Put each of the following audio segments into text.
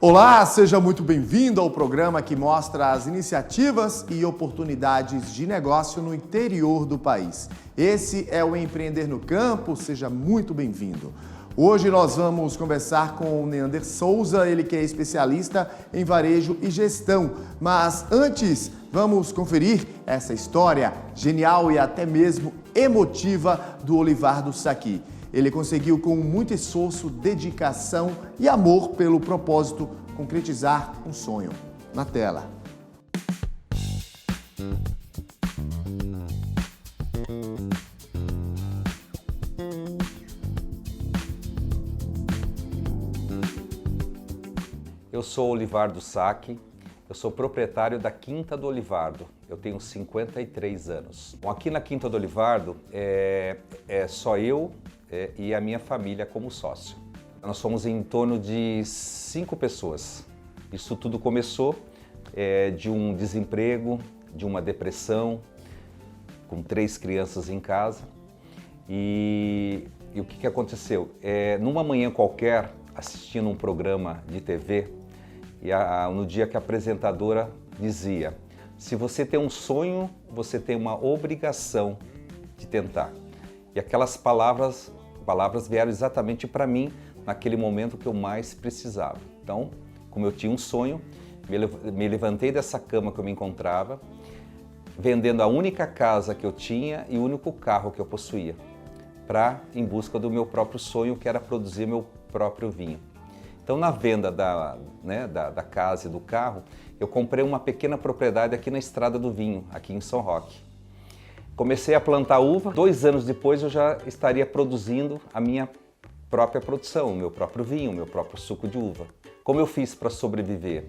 Olá, seja muito bem-vindo ao programa que mostra as iniciativas e oportunidades de negócio no interior do país. Esse é o Empreender no Campo, seja muito bem-vindo. Hoje nós vamos conversar com o Neander Souza, ele que é especialista em varejo e gestão. Mas antes, vamos conferir essa história genial e até mesmo emotiva do Olivardo Sacchi. Ele conseguiu, com muito esforço, dedicação e amor pelo propósito, concretizar um sonho. Na tela. Eu sou Olivardo Sacchi, eu sou proprietário da Quinta do Olivardo. Eu tenho 53 anos. Bom, aqui na Quinta do Olivardo é só eu e a minha família como sócio. Nós somos em torno de 5 pessoas. Isso tudo começou de um desemprego, de uma depressão, com 3 crianças em casa. E o que aconteceu? Numa manhã qualquer, assistindo um programa de TV, no dia que a apresentadora dizia: se você tem um sonho, você tem uma obrigação de tentar. E aquelas palavras vieram exatamente para mim naquele momento que eu mais precisava. Então, como eu tinha um sonho, me levantei dessa cama que eu me encontrava, vendendo a única casa que eu tinha e o único carro que eu possuía, em busca do meu próprio sonho, que era produzir meu próprio vinho. Então, na venda da casa e do carro, eu comprei uma pequena propriedade aqui na Estrada do Vinho, aqui em São Roque. Comecei a plantar uva. 2 anos depois eu já estaria produzindo a minha própria produção, o meu próprio vinho, o meu próprio suco de uva. Como eu fiz para sobreviver?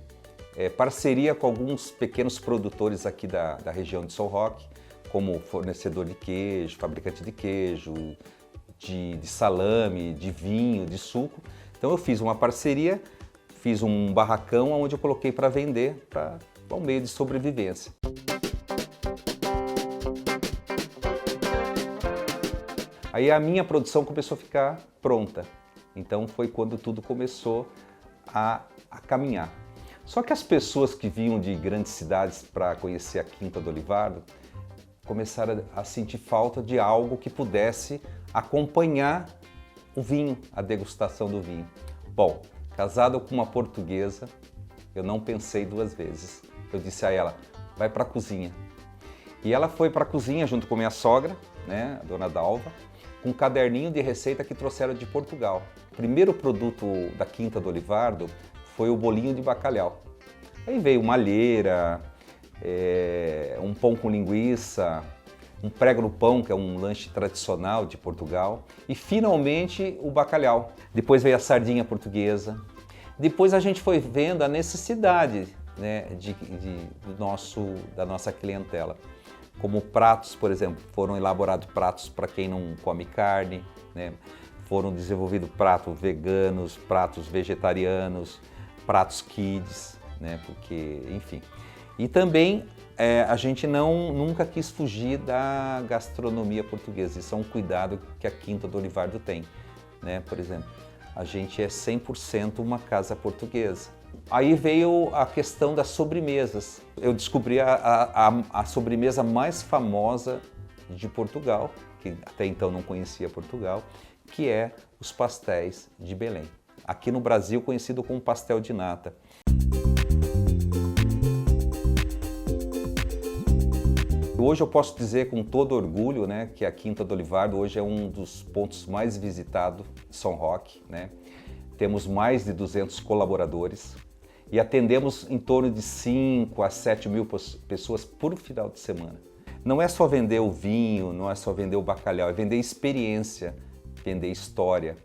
Parceria com alguns pequenos produtores aqui da região de São Roque, como fornecedor de queijo, fabricante de queijo, de salame, de vinho, de suco. Então eu fiz uma parceria, fiz um barracão onde eu coloquei para vender, para um meio de sobrevivência. Aí a minha produção começou a ficar pronta. Então foi quando tudo começou a caminhar. Só que as pessoas que vinham de grandes cidades para conhecer a Quinta do Olivardo começaram a sentir falta de algo que pudesse acompanhar o vinho, a degustação do vinho. Bom, casado com uma portuguesa, eu não pensei 2 vezes. Eu disse a ela: vai para a cozinha. E ela foi para a cozinha junto com minha sogra, a dona Dalva, com um caderninho de receita que trouxeram de Portugal. O primeiro produto da Quinta do Olivardo foi o bolinho de bacalhau. Aí veio uma alheira, um pão com linguiça, um prego no pão, que é um lanche tradicional de Portugal, e finalmente o bacalhau. Depois veio a sardinha portuguesa. Depois a gente foi vendo a necessidade da nossa clientela. Como pratos, por exemplo, foram elaborados pratos para quem não come carne, foram desenvolvidos pratos veganos, pratos vegetarianos, pratos kids, porque, enfim. E também a gente nunca quis fugir da gastronomia portuguesa. Isso é um cuidado que a Quinta do Olivardo tem. Por exemplo, a gente é 100% uma casa portuguesa. Aí veio a questão das sobremesas. Eu descobri a sobremesa mais famosa de Portugal, que até então não conhecia Portugal, que é os pastéis de Belém. Aqui no Brasil, conhecido como pastel de nata. Hoje eu posso dizer com todo orgulho que a Quinta do Olivardo hoje é um dos pontos mais visitados de São Roque. Temos mais de 200 colaboradores e atendemos em torno de 5 a 7 mil pessoas por final de semana. Não é só vender o vinho, não é só vender o bacalhau, é vender experiência, vender história.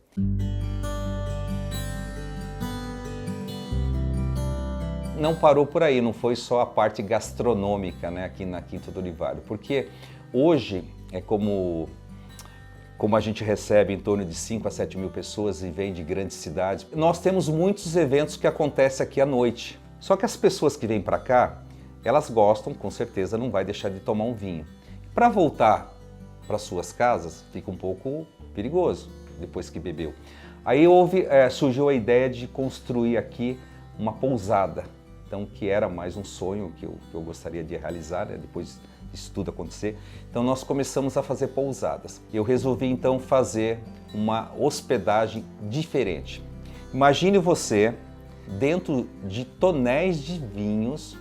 Não parou por aí, não foi só a parte gastronômica aqui na Quinta do Olivardo, porque hoje como a gente recebe em torno de 5 a 7 mil pessoas e vem de grandes cidades, nós temos muitos eventos que acontecem aqui à noite. Só que as pessoas que vêm para cá, elas gostam, com certeza, não vai deixar de tomar um vinho. Para voltar para suas casas, fica um pouco perigoso depois que bebeu. Aí surgiu a ideia de construir aqui uma pousada, então que era mais um sonho que eu gostaria de realizar, né, depois disso tudo acontecer. Então nós começamos a fazer pousadas. Eu resolvi então fazer uma hospedagem diferente. Imagine você dentro de tonéis de vinhos,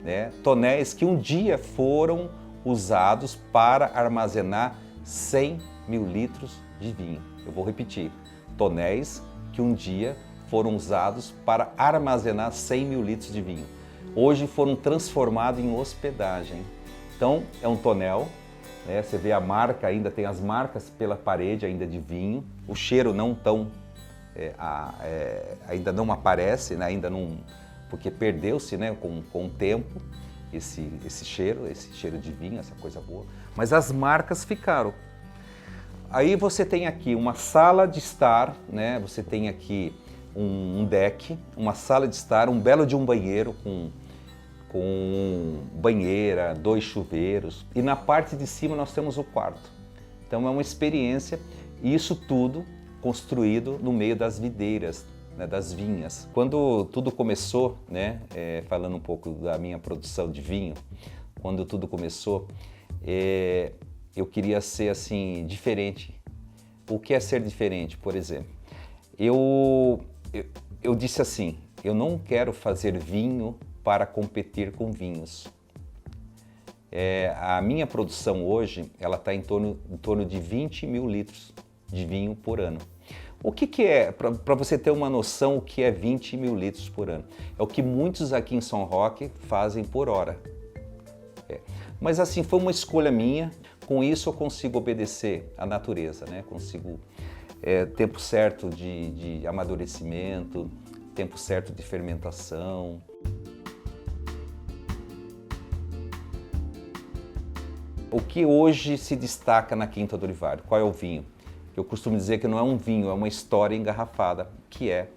né, tonéis que um dia foram usados para armazenar 100 mil litros de vinho. Eu vou repetir, tonéis que um dia foram usados para armazenar 100 mil litros de vinho. Hoje foram transformados em hospedagem. Então é um tonel, né? Você vê a marca ainda, tem as marcas pela parede ainda de vinho. O cheiro não tão, ainda não aparece, né? Ainda não, porque perdeu-se, né? com o tempo esse cheiro de vinho, essa coisa boa. Mas as marcas ficaram. Aí você tem aqui uma sala de estar, né? Você tem aqui um deck, uma sala de estar, um belo de um banheiro com banheira, 2 chuveiros, e na parte de cima nós temos o quarto. Então é uma experiência, e isso tudo construído no meio das videiras, né, das vinhas. Quando tudo começou, né, falando um pouco da minha produção de vinho, quando tudo começou, eu queria ser assim, diferente. O que é ser diferente, por exemplo? Eu disse assim, eu não quero fazer vinho para competir com vinhos. A minha produção hoje, ela está em torno de 20 mil litros de vinho por ano. O que é, para você ter uma noção, o que é 20 mil litros por ano? É o que muitos aqui em São Roque fazem por hora. Mas assim, foi uma escolha minha, com isso eu consigo obedecer à natureza, né? Consigo tempo certo de amadurecimento, tempo certo de fermentação. O que hoje se destaca na Quinta do Olivardo? Qual é o vinho? Eu costumo dizer que não é um vinho, é uma história engarrafada, que é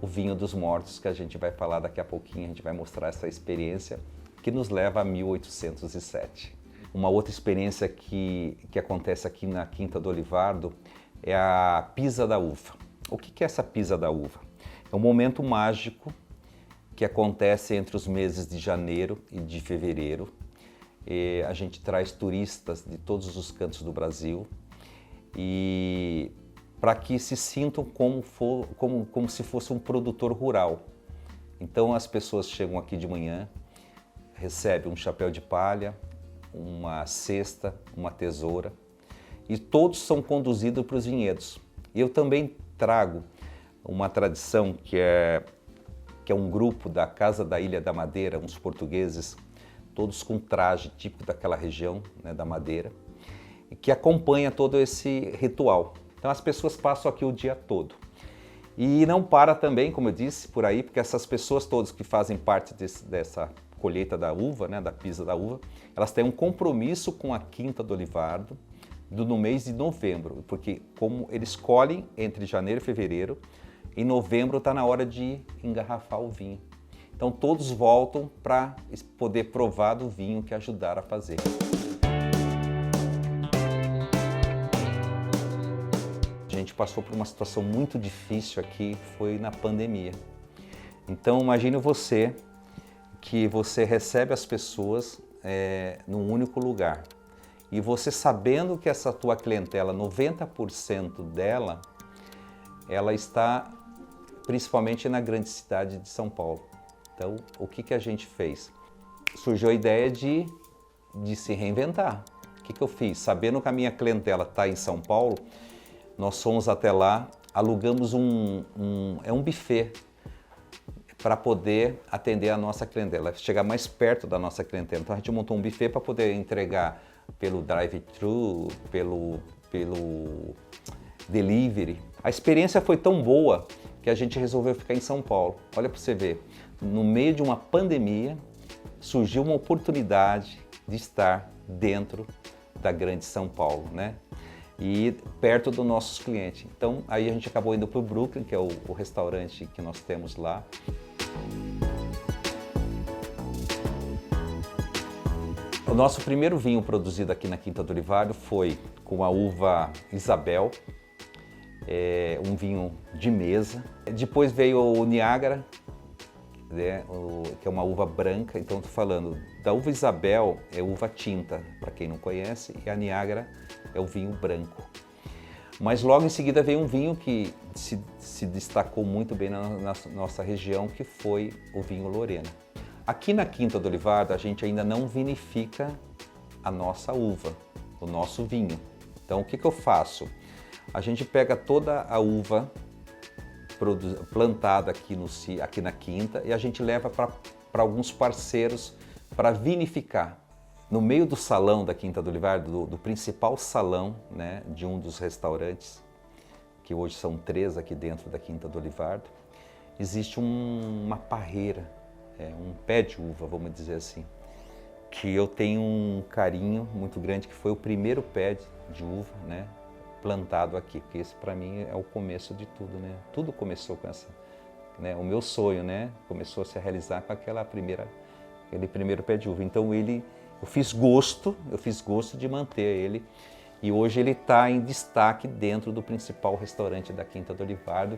o vinho dos mortos, que a gente vai falar daqui a pouquinho, a gente vai mostrar essa experiência que nos leva a 1807. Uma outra experiência que acontece aqui na Quinta do Olivardo é a pisa da uva. O que é essa pisa da uva? É um momento mágico que acontece entre os meses de janeiro e de fevereiro. A gente traz turistas de todos os cantos do Brasil e para que se sintam como se fosse um produtor rural. Então as pessoas chegam aqui de manhã, recebem um chapéu de palha, uma cesta, uma tesoura e todos são conduzidos para os vinhedos. E eu também trago uma tradição que é um grupo da Casa da Ilha da Madeira, uns portugueses, todos com traje típico daquela região, né, da Madeira, e que acompanha todo esse ritual. Então as pessoas passam aqui o dia todo. E não para também, como eu disse, por aí, porque essas pessoas todas que fazem parte dessa colheita da uva, né, da pisa da uva, elas têm um compromisso com a Quinta do Olivardo no mês de novembro, porque como eles colhem entre janeiro e fevereiro, em novembro está na hora de engarrafar o vinho. Então todos voltam para poder provar do vinho que ajudaram a fazer. A gente passou por uma situação muito difícil aqui, foi na pandemia. Então imagine você que você recebe as pessoas num único lugar. E você sabendo que essa tua clientela, 90% dela, ela está principalmente na grande cidade de São Paulo. Então, o que a gente fez? Surgiu a ideia de se reinventar. O que eu fiz? Sabendo que a minha clientela está em São Paulo, nós fomos até lá, alugamos um buffet para poder atender a nossa clientela, chegar mais perto da nossa clientela. Então a gente montou um buffet para poder entregar pelo drive-thru, pelo delivery. A experiência foi tão boa que a gente resolveu ficar em São Paulo. Olha para você ver, no meio de uma pandemia, surgiu uma oportunidade de estar dentro da grande São Paulo, né? E perto dos nossos clientes. Então aí a gente acabou indo para o Brooklyn, que é o restaurante que nós temos lá. O nosso primeiro vinho produzido aqui na Quinta do Olivardo foi com a uva Isabel, um vinho de mesa. Depois veio o Niágara, né, que é uma uva branca. Então estou falando da uva Isabel, é uva tinta, para quem não conhece, e a Niágara é o vinho branco. Mas logo em seguida veio um vinho que se destacou muito bem na nossa região, que foi o vinho Lorena. Aqui na Quinta do Olivardo a gente ainda não vinifica a nossa uva, o nosso vinho. Então o que eu faço? A gente pega toda a uva plantada aqui na Quinta e a gente leva para alguns parceiros para vinificar. No meio do salão da Quinta do Olivardo, do principal salão, né, de um dos restaurantes, que hoje são 3 aqui dentro da Quinta do Olivardo, existe uma parreira, um pé de uva, vamos dizer assim, que eu tenho um carinho muito grande, que foi o primeiro pé de uva, né, plantado aqui, porque esse para mim é o começo de tudo, né? Tudo começou com essa, né, o meu sonho, né, começou a se realizar com aquele primeiro pé de uva. Então eu fiz gosto de manter ele, e hoje ele está em destaque dentro do principal restaurante da Quinta do Olivardo.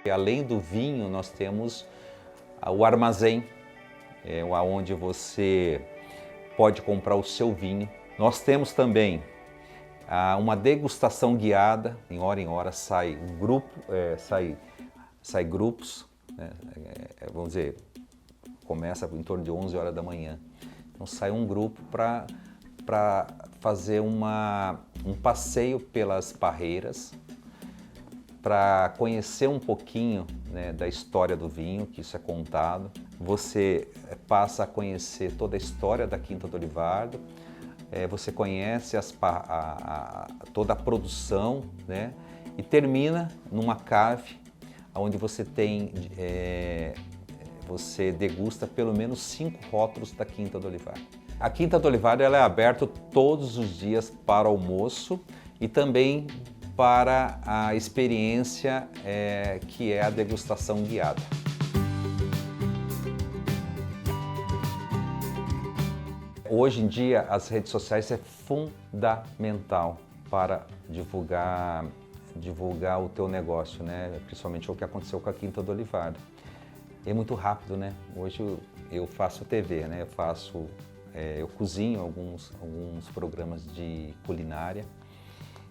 E além do vinho, nós temos o armazém, onde você pode comprar o seu vinho. Nós temos também uma degustação guiada, em hora sai um grupo, sai grupos, né, vamos dizer, começa em torno de 11 horas da manhã. Então sai um grupo para fazer um passeio pelas parreiras, para conhecer um pouquinho, né, da história do vinho, que isso é contado. Você passa a conhecer toda a história da Quinta do Olivardo, você conhece toda a produção, né, e termina numa cave onde você degusta pelo menos 5 rótulos da Quinta do Olivardo. A Quinta do Olivardo ela é aberta todos os dias para almoço e também para a experiência que é a degustação guiada. Hoje em dia as redes sociais é fundamental para divulgar o teu negócio, né? Principalmente o que aconteceu com a Quinta do Olivardo. É muito rápido, né? Hoje eu faço TV, né? Eu cozinho alguns programas de culinária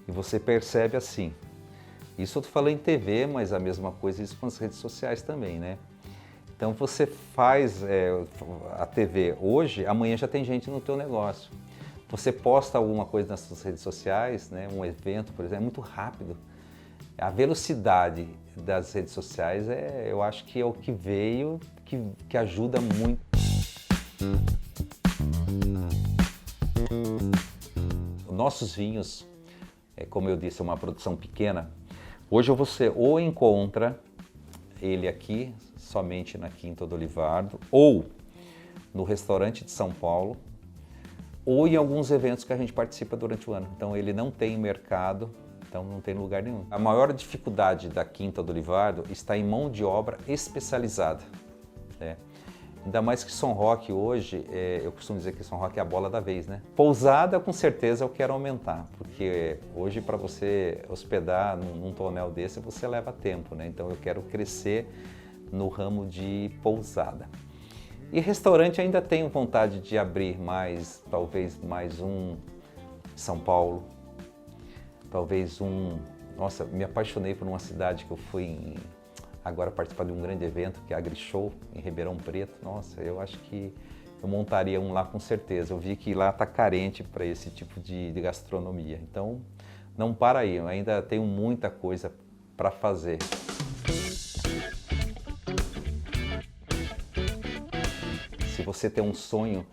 e você percebe assim. Isso eu tô falando em TV, mas a mesma coisa isso com as redes sociais também, né? Então você faz a TV hoje, amanhã já tem gente no teu negócio. Você posta alguma coisa nas suas redes sociais, né? Um evento, por exemplo, é muito rápido. A velocidade das redes sociais eu acho que é o que veio, que ajuda muito. Nossos vinhos, como eu disse, é uma produção pequena. Hoje você ou encontra ele aqui, somente na Quinta do Olivardo, ou no restaurante de São Paulo, ou em alguns eventos que a gente participa durante o ano. Então ele não tem mercado, então não tem lugar nenhum. A maior dificuldade da Quinta do Olivardo está em mão de obra especializada. Ainda mais que São Roque hoje, eu costumo dizer que São Roque é a bola da vez, né? Pousada, com certeza, eu quero aumentar, porque hoje para você hospedar num tonel desse, você leva tempo, né? Então eu quero crescer no ramo de pousada. E restaurante ainda tenho vontade de abrir talvez mais um em São Paulo, talvez Nossa, me apaixonei por uma cidade que eu fui agora participar de um grande evento, que é a AgriShow, em Ribeirão Preto. Nossa, eu acho que eu montaria um lá com certeza. Eu vi que lá está carente para esse tipo de gastronomia. Então, não para aí, eu ainda tenho muita coisa para fazer. Se você tem um sonho,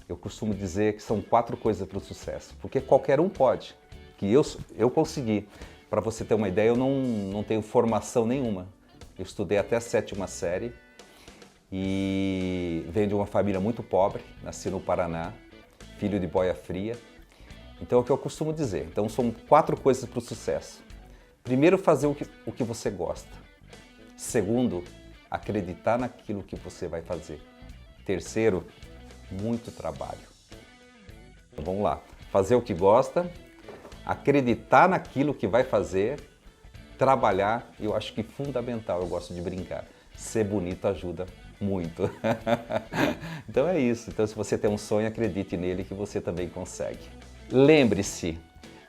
eu costumo dizer que são 4 coisas para o sucesso, porque qualquer um pode, que eu consegui. Para você ter uma ideia, eu não tenho formação nenhuma. Eu estudei até a 7ª série e venho de uma família muito pobre, nasci no Paraná, filho de boia fria. Então é o que eu costumo dizer. Então são 4 coisas para o sucesso. Primeiro, fazer o que você gosta. Segundo, acreditar naquilo que você vai fazer. Terceiro, muito trabalho. Então, vamos lá. Fazer o que gosta, acreditar naquilo que vai fazer, trabalhar, eu acho que fundamental, eu gosto de brincar. Ser bonito ajuda muito. Então é isso. Então se você tem um sonho, acredite nele que você também consegue. Lembre-se,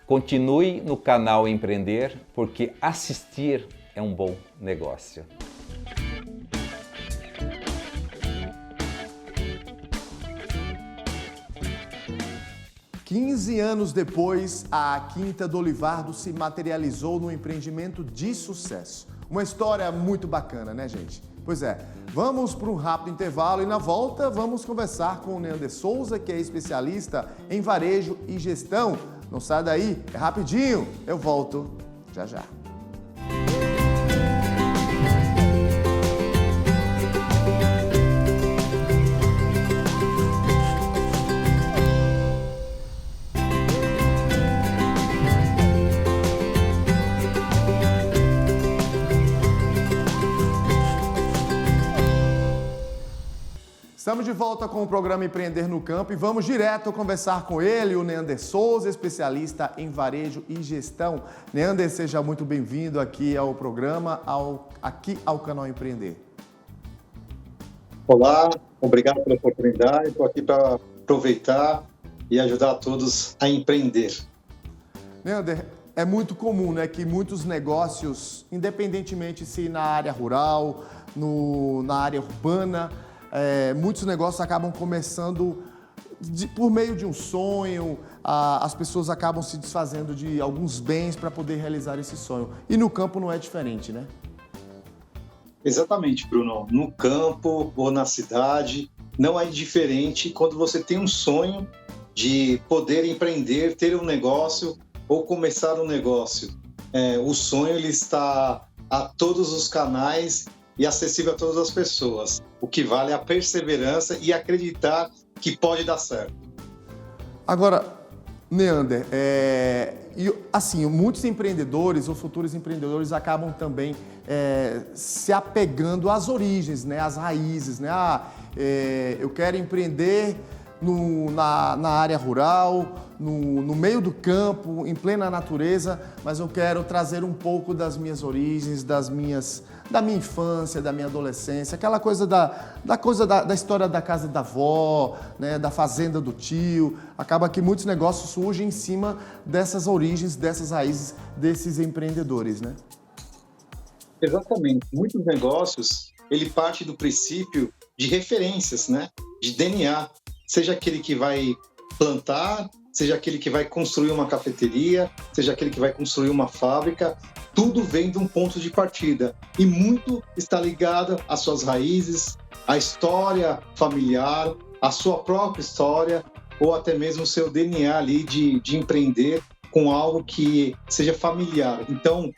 continue no canal Empreender, porque assistir é um bom negócio. Quinze anos depois, a Quinta do Olivardo se materializou num empreendimento de sucesso. Uma história muito bacana, né, gente? Pois é, vamos para um rápido intervalo e na volta vamos conversar com o Neander Souza, que é especialista em varejo e gestão. Não sai daí, é rapidinho, eu volto já já. Estamos de volta com o programa Empreender no Campo e vamos direto conversar com ele, o Neander Souza, especialista em varejo e gestão. Neander, seja muito bem-vindo aqui ao programa, aqui ao canal Empreender. Olá, obrigado pela oportunidade, estou aqui para aproveitar e ajudar todos a empreender. Neander, é muito comum, né, que muitos negócios, independentemente se na área rural, na área urbana, muitos negócios acabam começando por meio de um sonho, as pessoas acabam se desfazendo de alguns bens para poder realizar esse sonho. E no campo não é diferente, né? Exatamente, Bruno. No campo ou na cidade, não é diferente quando você tem um sonho de poder empreender, ter um negócio ou começar um negócio. O sonho ele está a todos os canais e acessível a todas as pessoas. O que vale é a perseverança e acreditar que pode dar certo. Agora, Neander, assim, muitos empreendedores ou futuros empreendedores acabam também se apegando às origens, né, às raízes, né? Eu quero empreender na área rural, no meio do campo, em plena natureza, mas eu quero trazer um pouco das minhas origens, da minha infância, da minha adolescência, aquela coisa da história da casa da avó, né, da fazenda do tio. Acaba que muitos negócios surgem em cima dessas origens, dessas raízes desses empreendedores, né? Exatamente. Muitos negócios, ele parte do princípio de referências, né? De DNA. Seja aquele que vai plantar, seja aquele que vai construir uma cafeteria, seja aquele que vai construir uma fábrica, tudo vem de um ponto de partida. E muito está ligado às suas raízes, à história familiar, à sua própria história, ou até mesmo o seu DNA ali de empreender com algo que seja familiar. Então,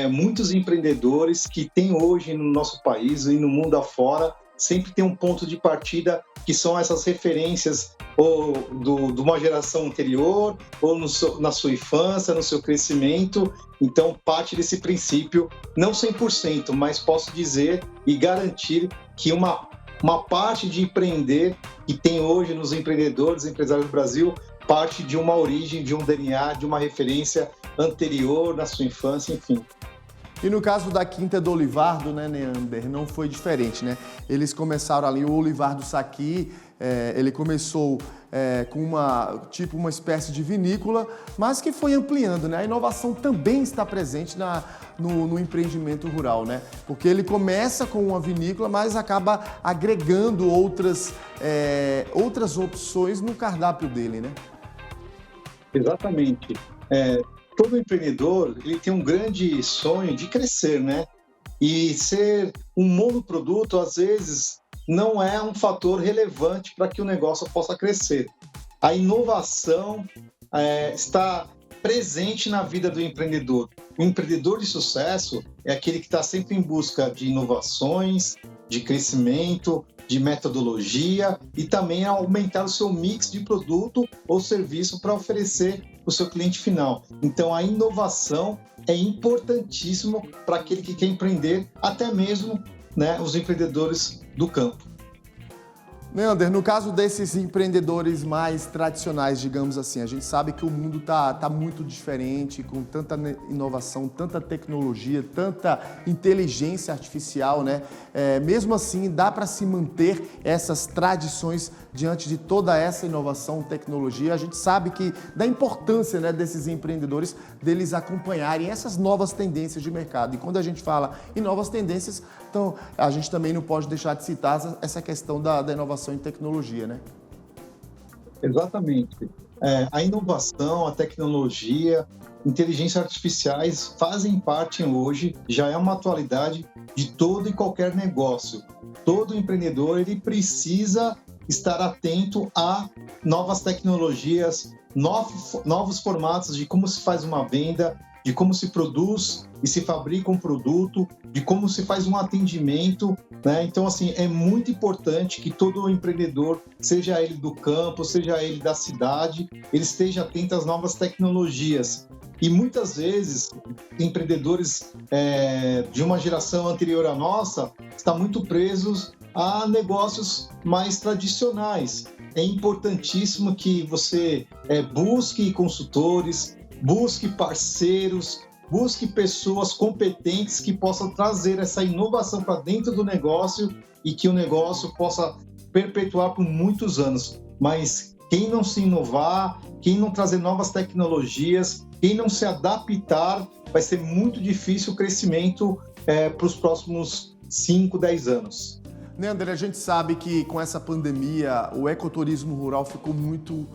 muitos empreendedores que tem hoje no nosso país e no mundo afora, sempre tem um ponto de partida que são essas referências ou de uma geração anterior, ou na sua infância, no seu crescimento. Então, parte desse princípio, não 100%, mas posso dizer e garantir que uma parte de empreender que tem hoje nos empreendedores, empresários do Brasil, parte de uma origem, de um DNA, de uma referência anterior na sua infância, enfim. E no caso da Quinta do Olivardo, né, Neander, não foi diferente, né? Eles começaram ali, o Olivardo Saqui, ele começou com uma espécie de vinícola, mas que foi ampliando, né? A inovação também está presente no empreendimento rural, né? Porque ele começa com uma vinícola, mas acaba agregando outras opções no cardápio dele, né? Exatamente. Todo empreendedor ele tem um grande sonho de crescer, né? E ser um monoproduto, às vezes, não é um fator relevante para que o negócio possa crescer. A inovação está presente na vida do empreendedor. O empreendedor de sucesso é aquele que está sempre em busca de inovações, de crescimento, de metodologia e também aumentar o seu mix de produto ou serviço para oferecer para o seu cliente final. Então, a inovação é importantíssimo para aquele que quer empreender, até mesmo, né, os empreendedores do campo. Neander, no caso desses empreendedores mais tradicionais, digamos assim, a gente sabe que o mundo tá muito diferente, com tanta inovação, tanta tecnologia, tanta inteligência artificial, né? Mesmo assim, dá para se manter essas tradições diante de toda essa inovação, tecnologia. A gente sabe que da importância, né, desses empreendedores, deles acompanharem essas novas tendências de mercado. E quando a gente fala em novas tendências, então a gente também não pode deixar de citar essa questão da inovação em tecnologia, né? Exatamente. A inovação, a tecnologia, inteligência artificiais fazem parte hoje, já é uma atualidade de todo e qualquer negócio. Todo empreendedor ele precisa estar atento a novas tecnologias, novos formatos de como se faz uma venda, de como se produz e se fabrica um produto, de como se faz um atendimento, né? Então, assim, é muito importante que todo empreendedor, seja ele do campo, seja ele da cidade, ele esteja atento às novas tecnologias. E muitas vezes, empreendedores de uma geração anterior à nossa estão muito presos a negócios mais tradicionais. É importantíssimo que você busque consultores, busque parceiros, busque pessoas competentes que possam trazer essa inovação para dentro do negócio e que o negócio possa perpetuar por muitos anos. Mas quem não se inovar, quem não trazer novas tecnologias, quem não se adaptar, vai ser muito difícil o crescimento para os próximos 5, 10 anos. Neander, a gente sabe que com essa pandemia o ecoturismo rural ficou muito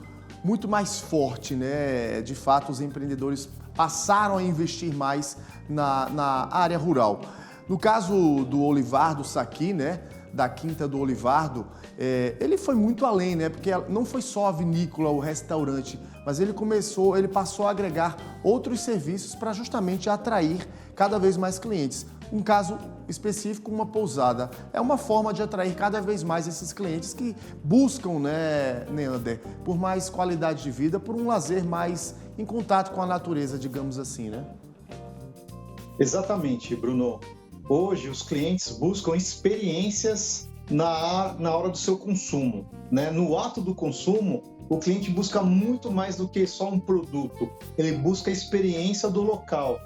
mais forte, né? De fato, os empreendedores passaram a investir mais na área rural. No caso do Olivardo Saqui, né? Da Quinta do Olivardo, ele foi muito além, né? Porque não foi só a vinícola, o restaurante, mas ele passou a agregar outros serviços para justamente atrair cada vez mais clientes. Um caso específico, uma pousada. É uma forma de atrair cada vez mais esses clientes que buscam, né, Neander, por mais qualidade de vida, por um lazer mais em contato com a natureza, digamos assim, né? Exatamente, Bruno. Hoje, os clientes buscam experiências na hora do seu consumo, né? No ato do consumo, o cliente busca muito mais do que só um produto. Ele busca a experiência do local.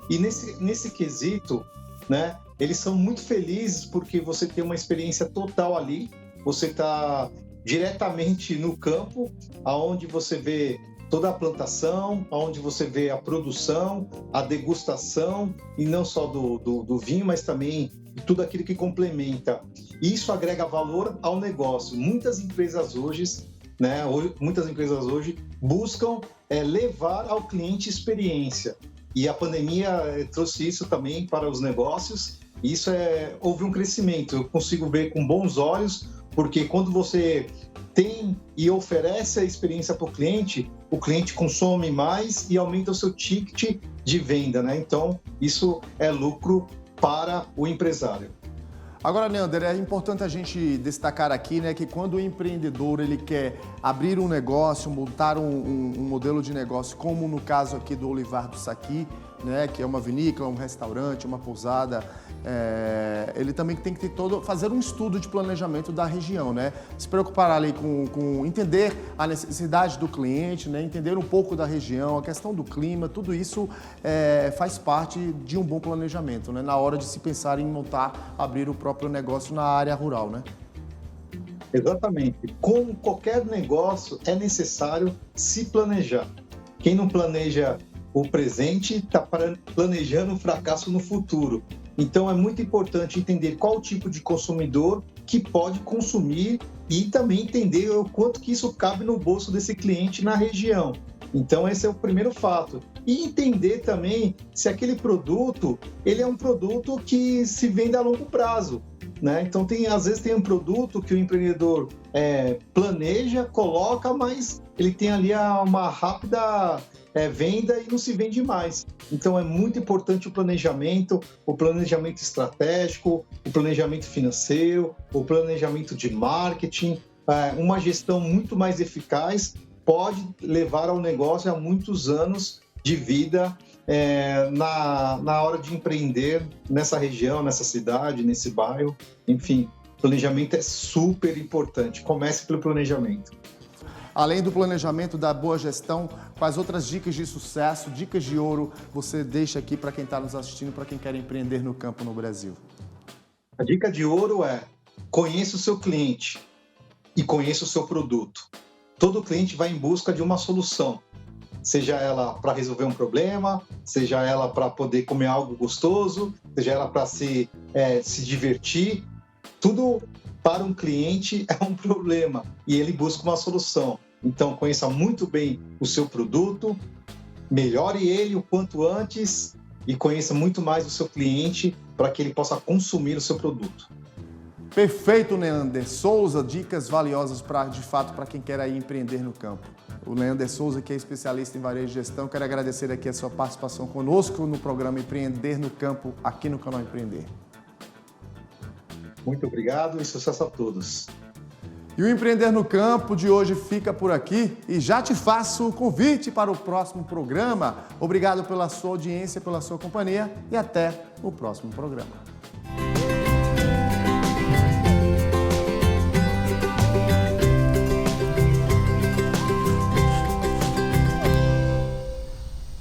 E nesse quesito, né, eles são muito felizes porque você tem uma experiência total ali. Você está diretamente no campo, aonde você vê toda a plantação, onde você vê a produção, a degustação, e não só do vinho, mas também de tudo aquilo que complementa. Isso agrega valor ao negócio. Muitas empresas hoje buscam levar ao cliente experiência. E a pandemia trouxe isso também para os negócios. Isso houve um crescimento. Eu consigo ver com bons olhos, porque quando você tem e oferece a experiência para o cliente consome mais e aumenta o seu ticket de venda, né? Então, isso é lucro para o empresário. Agora, Neander, é importante a gente destacar aqui, né, que quando o empreendedor ele quer abrir um negócio, montar um modelo de negócio, como no caso aqui do Olivardo Saqui, né, que é uma vinícola, um restaurante, uma pousada, ele também tem que fazer um estudo de planejamento da região, né? Se preocupar ali com entender a necessidade do cliente, né? Entender um pouco da região, a questão do clima, tudo isso faz parte de um bom planejamento, né? Na hora de se pensar em abrir o próprio negócio na área rural, né? Exatamente. Como qualquer negócio, é necessário se planejar. Quem não planeja o presente está planejando o fracasso no futuro. Então, é muito importante entender qual tipo de consumidor que pode consumir e também entender o quanto que isso cabe no bolso desse cliente na região. Então, esse é o primeiro fato. E entender também se aquele produto ele é um produto que se vende a longo prazo, né? Então, às vezes tem um produto que o empreendedor planeja, coloca, mas ele tem ali uma rápida venda e não se vende mais. Então, é muito importante o planejamento estratégico, o planejamento financeiro, o planejamento de marketing. Uma gestão muito mais eficaz pode levar ao negócio a muitos anos de vida na hora de empreender nessa região, nessa cidade, nesse bairro, enfim. Planejamento é super importante. Comece pelo planejamento. Além do planejamento, da boa gestão, quais outras dicas de sucesso, dicas de ouro você deixa aqui para quem está nos assistindo, para quem quer empreender no campo no Brasil? A dica de ouro é: conheça o seu cliente e conheça o seu produto. Todo cliente vai em busca de uma solução, seja ela para resolver um problema, seja ela para poder comer algo gostoso, seja ela para se divertir. Tudo para um cliente é um problema e ele busca uma solução. Então, conheça muito bem o seu produto, melhore ele o quanto antes e conheça muito mais o seu cliente para que ele possa consumir o seu produto. Perfeito, Leander Souza. Dicas valiosas, de fato, para quem quer aí empreender no campo. O Leander Souza, que é especialista em varejo e gestão, quero agradecer aqui a sua participação conosco no programa Empreender no Campo, aqui no canal Empreender. Muito obrigado e sucesso a todos. E o Empreender no Campo de hoje fica por aqui e já te faço o convite para o próximo programa. Obrigado pela sua audiência, pela sua companhia e até o próximo programa.